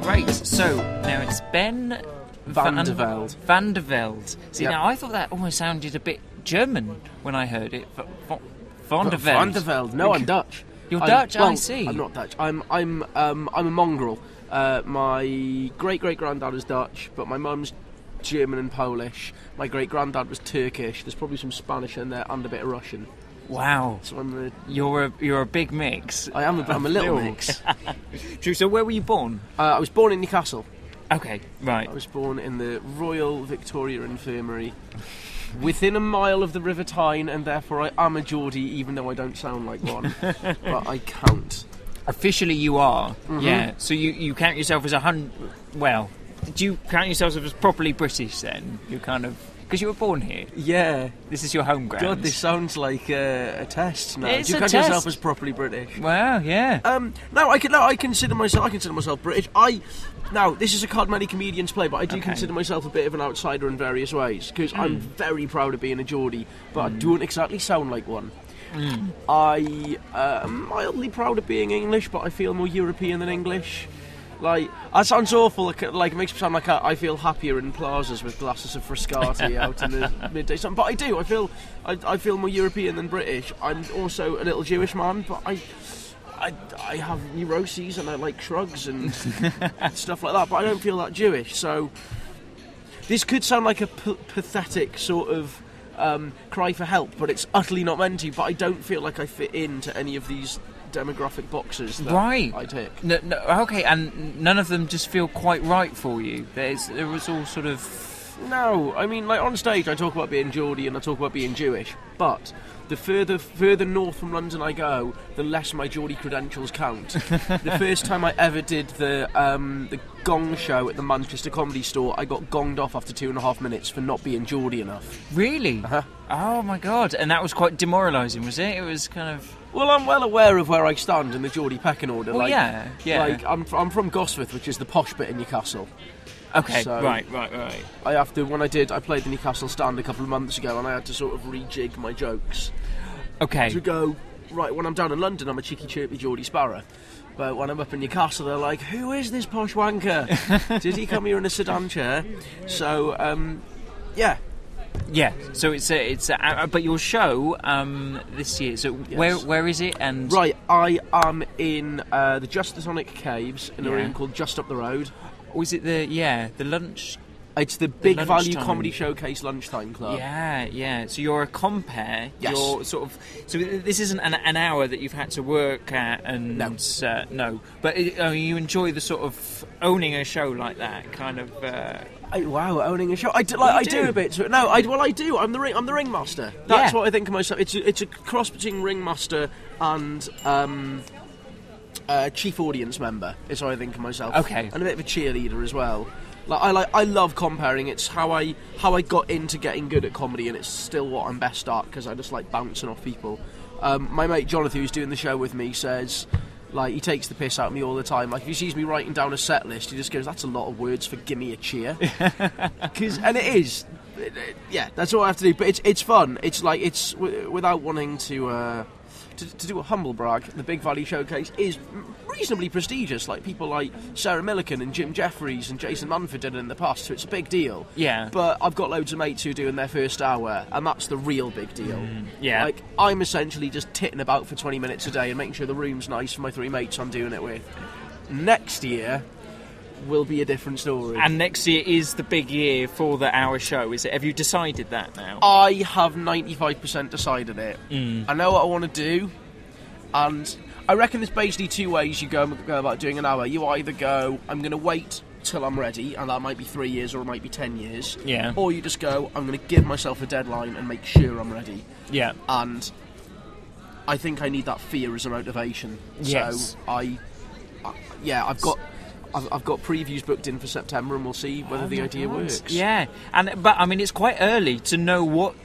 Great. So now it's Ben Van Der Velde. Van Der Velde. See, Yep. now I thought that almost sounded a bit German when I heard it. Van Der Velde. Van Der Velde. No, I'm Dutch. You're Dutch, well, I see. I'm not Dutch. I'm a mongrel. My great-great-granddad is Dutch, but my mum's German and Polish. My great-granddad was Turkish. There's probably some Spanish in there and a bit of Russian. Wow. So You're a big mix. I'm a little mix. True. So where were you born? I was born in Newcastle. Okay, right. I was born in the Royal Victoria Infirmary, within a mile of the River Tyne, and therefore I am a Geordie, even though I don't sound like one. But I count. Officially, you are. Mm-hmm. Yeah. So you count yourself as Well, do you count yourself as properly British then? You kind of because you were born here. Yeah. This is your home ground. God, this sounds like a test now. It's Do you a count test. yourself as properly British? Wow. Yeah. I consider myself British. Now, this is a card many comedians play, but I do consider myself a bit of an outsider in various ways, because I'm very proud of being a Geordie, but I don't exactly sound like one. I am mildly proud of being English, but I feel more European than English. Like, that sounds awful, like it makes me sound like I feel happier in plazas with glasses of Frascati out in the midday sun. But I do, I feel more European than British. I'm also a little Jewish man, but I have neuroses and I like shrugs and stuff like that, but I don't feel that Jewish. So this could sound like a pathetic sort of cry for help, but it's utterly not meant to. But I don't feel like I fit into any of these demographic boxes that I tick. No, okay, and none of them just feel quite right for you. There was all sort of... No, I mean, like, on stage I talk about being Geordie and I talk about being Jewish, but the further north from London I go, the less my Geordie credentials count. The first time I ever did the Gong show at the Manchester Comedy Store, I got gonged off after 2.5 minutes for not being Geordie enough. Really? Uh-huh. Oh my god, and that was quite demoralising, was it? It was kind of... Well, I'm well aware of where I stand in the Geordie pecking order. Well, yeah. Like, I'm from Gosforth, which is the posh bit in Newcastle. Okay, So, right. I played the Newcastle stand a couple of months ago, and I had to sort of rejig my jokes. Okay. To go, right, when I'm down in London, I'm a cheeky, chirpy Geordie Sparrow. But when I'm up in Newcastle, they're like, who is this posh wanker? Did he come here in a sedan chair? So, yeah. Yeah, so but your show this year. So Yes. where is it? And Right, I am in the Justasonic Caves in a room called Just Up the Road. Was it the lunch? It's the Big Value lunchtime. Comedy Showcase Lunchtime Club. Yeah. So you're a compere. Yes. You're sort of. So this isn't an hour that you've had to work at, and no. But you enjoy the sort of owning a show like that, kind of. Wow, owning a show. I do a bit to it. No, I do. I'm the ringmaster. That's what I think of myself. It's a cross between ringmaster and chief audience member. Is what I think of myself. Okay. And a bit of a cheerleader as well. I love comparing. It's how I got into getting good at comedy, and it's still what I'm best at because I just like bouncing off people. My mate Jonathan, who's doing the show with me, says. Like, he takes the piss out of me all the time. Like, if he sees me writing down a set list, he just goes, that's a lot of words for give me a cheer. And it is. Yeah, that's what I have to do. But it's fun. It's like, it's without wanting to do a humble brag, the Big Valley Showcase is reasonably prestigious. Like, people like Sarah Millican and Jim Jeffries and Jason Manford did it in the past, so it's a big deal. Yeah. But I've got loads of mates who are doing their first hour, and that's the real big deal. Yeah. Like, I'm essentially just titting about for 20 minutes a day and making sure the room's nice for my 3 mates I'm doing it with. Next year will be a different story. And next year is the big year for the hour show, is it? Have you decided that now? I have 95% decided it. I know what I want to do, and I reckon there's basically two ways you go about doing an hour. You either go, I'm going to wait till I'm ready, and that might be 3 years or it might be 10 years. Yeah. Or you just go, I'm going to give myself a deadline and make sure I'm ready. Yeah. And I think I need that fear as a motivation. Yes. So I've got previews booked in for September, and we'll see whether the idea works. Yeah, but I mean, it's quite early to know what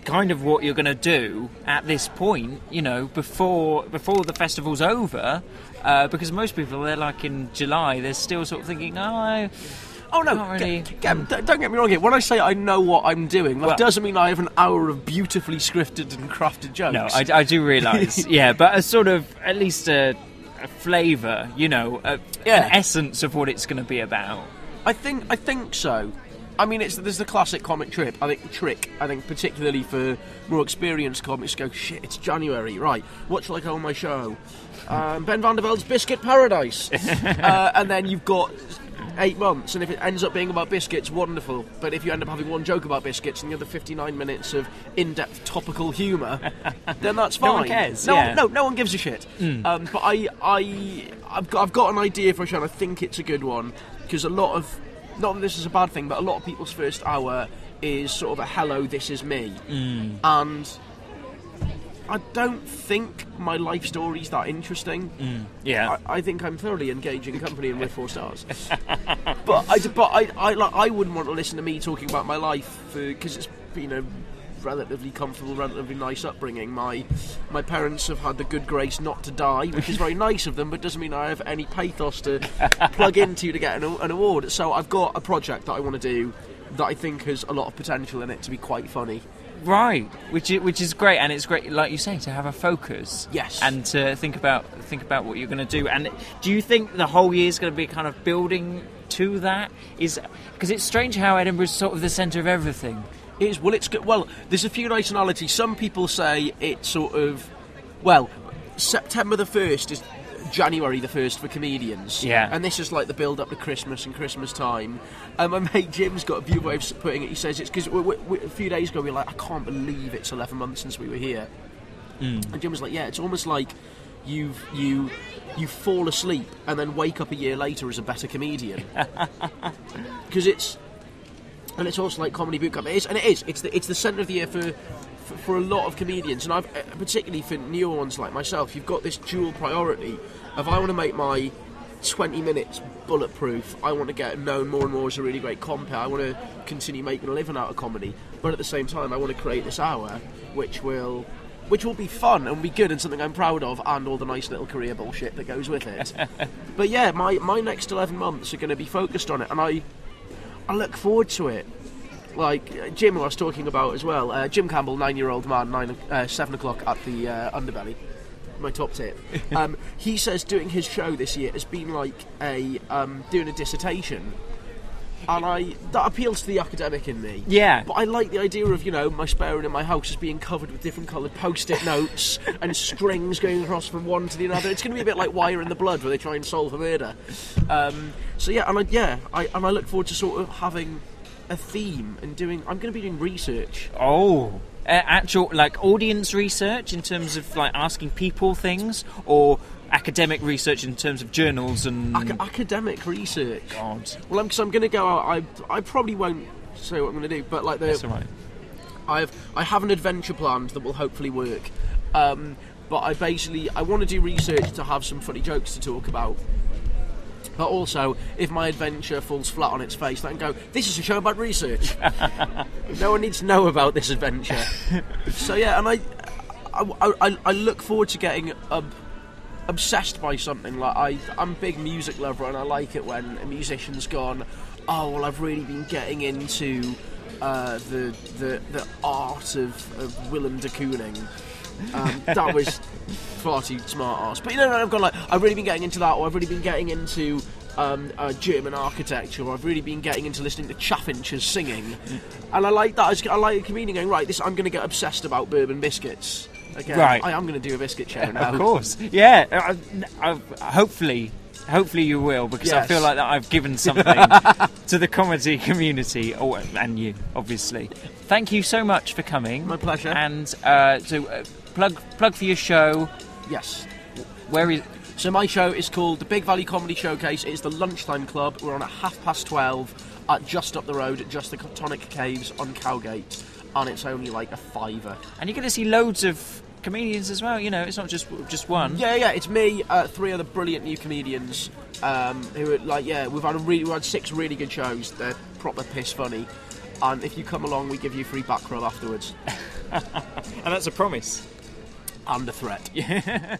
you're going to do at this point. You know, before the festival's over, because most people, they're like in July, they're still sort of thinking, Oh no! Really. Don't get me wrong here. When I say I know what I'm doing, that doesn't mean I have an hour of beautifully scripted and crafted jokes. No, I do realise. Yeah, but a sort of at least a a flavour, you know, an essence of what it's going to be about. I think so. I mean, there's the classic comic trick. I think particularly for more experienced comics, go, shit, it's January, right? What shall I call my show? Ben Van Der Velde's Biscuit Paradise. And then you've got 8 months, and if it ends up being about biscuits, wonderful. But if you end up having one joke about biscuits and the other 59 minutes of in-depth topical humour, then that's fine. No one cares. No one gives a shit. But I've got an idea for a show, and I think it's a good one, because not that this is a bad thing, but a lot of people's first hour is sort of a hello, this is me. And I don't think my life story's that interesting. I think I'm thoroughly engaging company and with 4 stars. but I wouldn't want to listen to me talking about my life, because it's, you know, relatively comfortable, relatively nice upbringing. My parents have had the good grace not to die, which is very nice of them, but doesn't mean I have any pathos to plug into to get an award. So I've got a project that I want to do that I think has a lot of potential in it to be quite funny. Right, which is great, and it's great, like you say, to have a focus. Yes. And to think about what you're going to do. And do you think the whole year is going to be kind of building to that? Because it's strange how Edinburgh is sort of the centre of everything. It's good. Well, there's a few nationalities. Some people say it's sort of, well, September the 1st is January the 1st for comedians. Yeah. And this is like the build-up to Christmas and Christmas time. My mate Jim's got a beautiful way of putting it. He says it's because a few days ago we were like, I can't believe it's 11 months since we were here. And Jim was like, yeah, it's almost like you fall asleep and then wake up a year later as a better comedian. Because it's also like comedy boot camp. It is. It's the centre of the year for a lot of comedians, and particularly for newer ones like myself. You've got this dual priority of, I want to make my 20 minutes bulletproof. I want to get known more and more as a really great compere. I want to continue making a living out of comedy, but at the same time, I want to create this hour which will be fun and be good and something I'm proud of, and all the nice little career bullshit that goes with it. But yeah, my next 11 months are going to be focused on it, and I look forward to it. Like Jim, who I was talking about as well, Jim Campbell, 9-year-old man, 7 o'clock at the Underbelly, my top tip. He says doing his show this year has been like doing a dissertation, and that appeals to the academic in me. Yeah. But I like the idea of, you know, my spare room in my house is being covered with different coloured post-it notes and strings going across from one to the other. It's going to be a bit like Wire in the Blood, where they try and solve a murder. So yeah, I look forward to sort of having a theme and I'm going to be doing research. Oh, actual like audience research in terms of like asking people things, or academic research in terms of journals and academic research. God. Well, I'm going to go out. I probably won't say what I'm going to do, but like that's all right. I have an adventure planned that will hopefully work. But I want to do research to have some funny jokes to talk about. But also, if my adventure falls flat on its face, then go, this is a show about research. No one needs to know about this adventure. So yeah, and I look forward to getting obsessed by something. Like I'm a big music lover, and I like it when a musician's gone, oh well, I've really been getting into the art of Willem de Kooning. That was far too smart arse. But you know, I've gone like, I've really been getting into that, or I've really been getting into German architecture, or I've really been getting into listening to Chaffinch's singing. And I like that. I like a comedian going, right, I'm going to get obsessed about bourbon biscuits. Okay, right. I am going to do a biscuit show now. Of course. Yeah. Hopefully you will, because yes. I feel like that I've given something to the comedy community, and you, obviously. Thank you so much for coming. My pleasure. And plug for your show. Yes. Where is? So my show is called the Big Valley Comedy Showcase. It's the lunchtime club. We're on at 12:30 at just up the road, at just the Tonic Caves on Cowgate, and it's only like a £5. And you're going to see loads of comedians as well. You know, it's not just one. Yeah. It's me, 3 other brilliant new comedians who are like, we've had 6 really good shows. They're proper piss funny. And if you come along, we give you free back rub afterwards. And that's a promise. And a threat. Yeah.